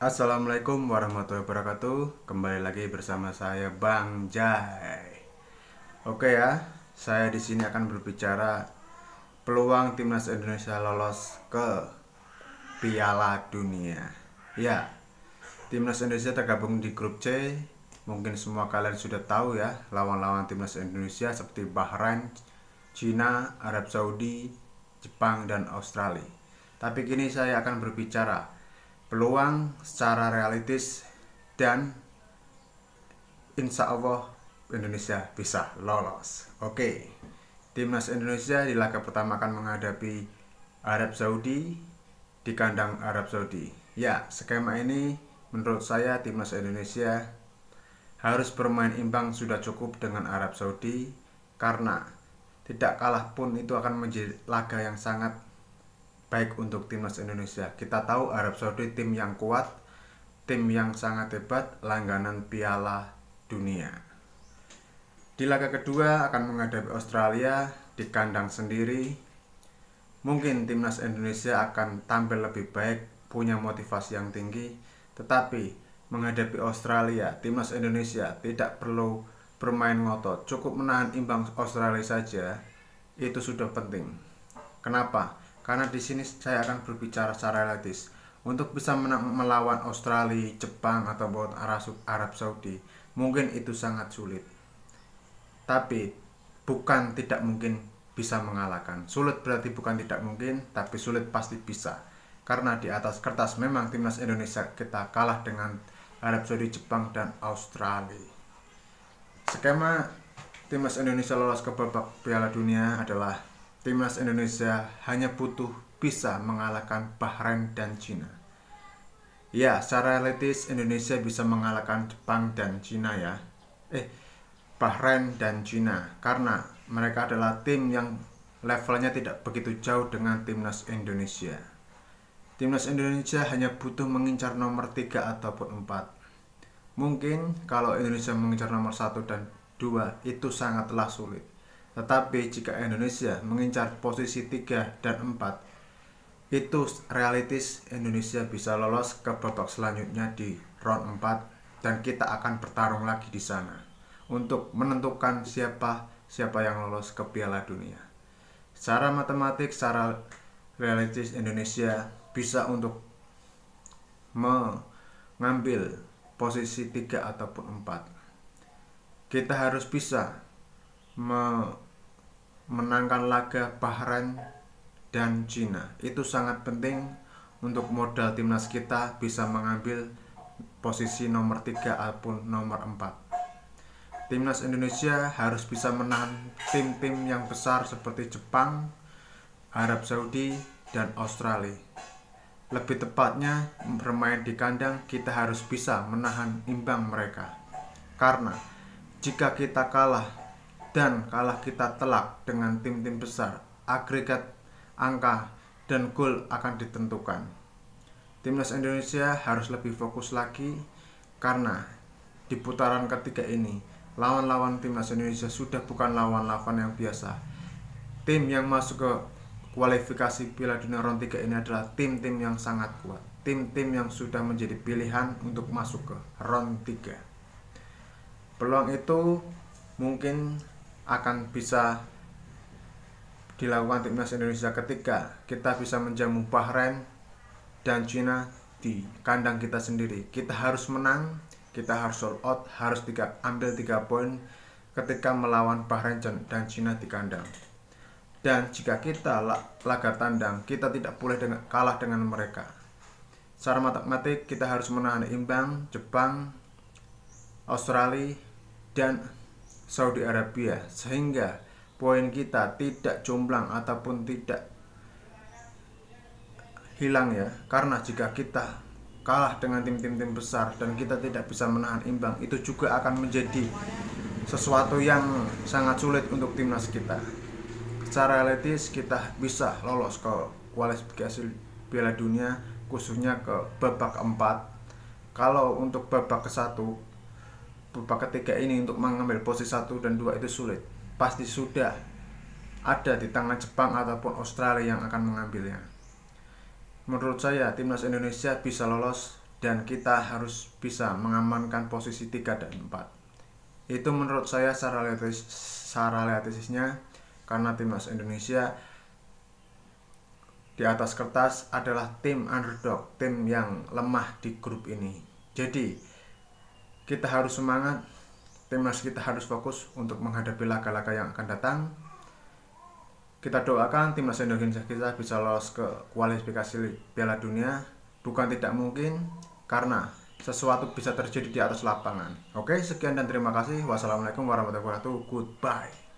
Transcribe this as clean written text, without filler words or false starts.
Assalamualaikum warahmatullahi wabarakatuh. Kembali lagi bersama saya Bang Jai. Oke ya, saya di sini akan berbicara peluang timnas Indonesia lolos ke Piala Dunia. Ya, timnas Indonesia tergabung di grup C. Mungkin semua kalian sudah tahu ya, lawan-lawan timnas Indonesia seperti Bahrain, Cina, Arab Saudi, Jepang, dan Australia. Tapi kini saya akan berbicara peluang secara realistis dan insya Allah Indonesia bisa lolos. Oke, timnas Indonesia di laga pertama akan menghadapi Arab Saudi di kandang Arab Saudi. Ya, skema ini menurut saya timnas Indonesia harus bermain imbang sudah cukup dengan Arab Saudi, karena tidak kalah pun itu akan menjadi laga yang sangat baik untuk timnas Indonesia. Kita tahu Arab Saudi tim yang kuat, tim yang sangat hebat, langganan Piala Dunia. Di laga kedua akan menghadapi Australia di kandang sendiri. Mungkin timnas Indonesia akan tampil lebih baik, punya motivasi yang tinggi, tetapi menghadapi Australia, timnas Indonesia tidak perlu bermain ngotot, cukup menahan imbang Australia saja itu sudah penting. Kenapa? Karena di sini saya akan berbicara secara realistis. Untuk bisa melawan Australia, Jepang, atau Arab Saudi, mungkin itu sangat sulit. Tapi bukan tidak mungkin bisa mengalahkan. Sulit berarti bukan tidak mungkin, tapi sulit pasti bisa. Karena di atas kertas memang timnas Indonesia kita kalah dengan Arab Saudi, Jepang, dan Australia. Skema timnas Indonesia lolos ke babak Piala Dunia adalah timnas Indonesia hanya butuh bisa mengalahkan Bahrain dan Cina. Ya, secara realistis Indonesia bisa mengalahkan Jepang dan Cina ya. Bahrain dan Cina, karena mereka adalah tim yang levelnya tidak begitu jauh dengan timnas Indonesia. Timnas Indonesia hanya butuh mengincar nomor 3 ataupun 4. Mungkin kalau Indonesia mengincar nomor 1 dan 2 itu sangatlah sulit. Tetapi jika Indonesia mengincar posisi 3 dan 4, itu realistis Indonesia bisa lolos ke babak selanjutnya di round 4, dan kita akan bertarung lagi di sana untuk menentukan siapa yang lolos ke Piala Dunia. Secara matematik, secara realistis Indonesia bisa untuk mengambil posisi 3 ataupun 4. Kita harus bisa menangkan laga Bahrain dan Cina. Itu sangat penting untuk modal timnas kita bisa mengambil posisi nomor 3 ataupun nomor 4. Timnas Indonesia harus bisa menahan tim-tim yang besar seperti Jepang, Arab Saudi, dan Australia. Lebih tepatnya bermain di kandang, kita harus bisa menahan imbang mereka. Karena jika kita kalah kita telak dengan tim-tim besar, agregat angka dan gol akan ditentukan. Timnas Indonesia harus lebih fokus lagi, karena di putaran ketiga ini lawan-lawan timnas Indonesia sudah bukan lawan-lawan yang biasa. Tim yang masuk ke kualifikasi Piala Dunia round 3 ini adalah tim-tim yang sangat kuat, tim-tim yang sudah menjadi pilihan untuk masuk ke round 3. Peluang itu mungkin akan bisa dilakukan timnas Indonesia ketika kita bisa menjamu Bahrain dan Cina di kandang kita sendiri. Kita harus menang, kita harus sold out, harus ambil 3 poin ketika melawan Bahrain dan Cina di kandang. Dan jika kita laga tandang, kita tidak boleh kalah dengan mereka. Secara matematik kita harus menahan imbang Jepang, Australia, dan Saudi Arabia, sehingga poin kita tidak jomplang ataupun tidak hilang ya. Karena jika kita kalah dengan tim-tim besar dan kita tidak bisa menahan imbang, itu juga akan menjadi sesuatu yang sangat sulit untuk timnas kita. Secara realistis kita bisa lolos ke kualifikasi Piala Dunia, khususnya ke babak 4. Kalau untuk babak ke-1, babak ketiga ini untuk mengambil posisi 1 dan 2 itu sulit. Pasti sudah ada di tangan Jepang ataupun Australia yang akan mengambilnya. Menurut saya timnas Indonesia bisa lolos dan kita harus bisa mengamankan posisi 3 dan 4. Itu menurut saya secara realistisnya, karena timnas Indonesia di atas kertas adalah tim underdog, tim yang lemah di grup ini. Jadi kita harus semangat, timnas kita harus fokus untuk menghadapi laga-laga yang akan datang. Kita doakan timnas Indonesia kita bisa lolos ke kualifikasi Piala Dunia. Bukan tidak mungkin, karena sesuatu bisa terjadi di atas lapangan. Oke, sekian dan terima kasih. Wassalamualaikum warahmatullahi wabarakatuh. Goodbye.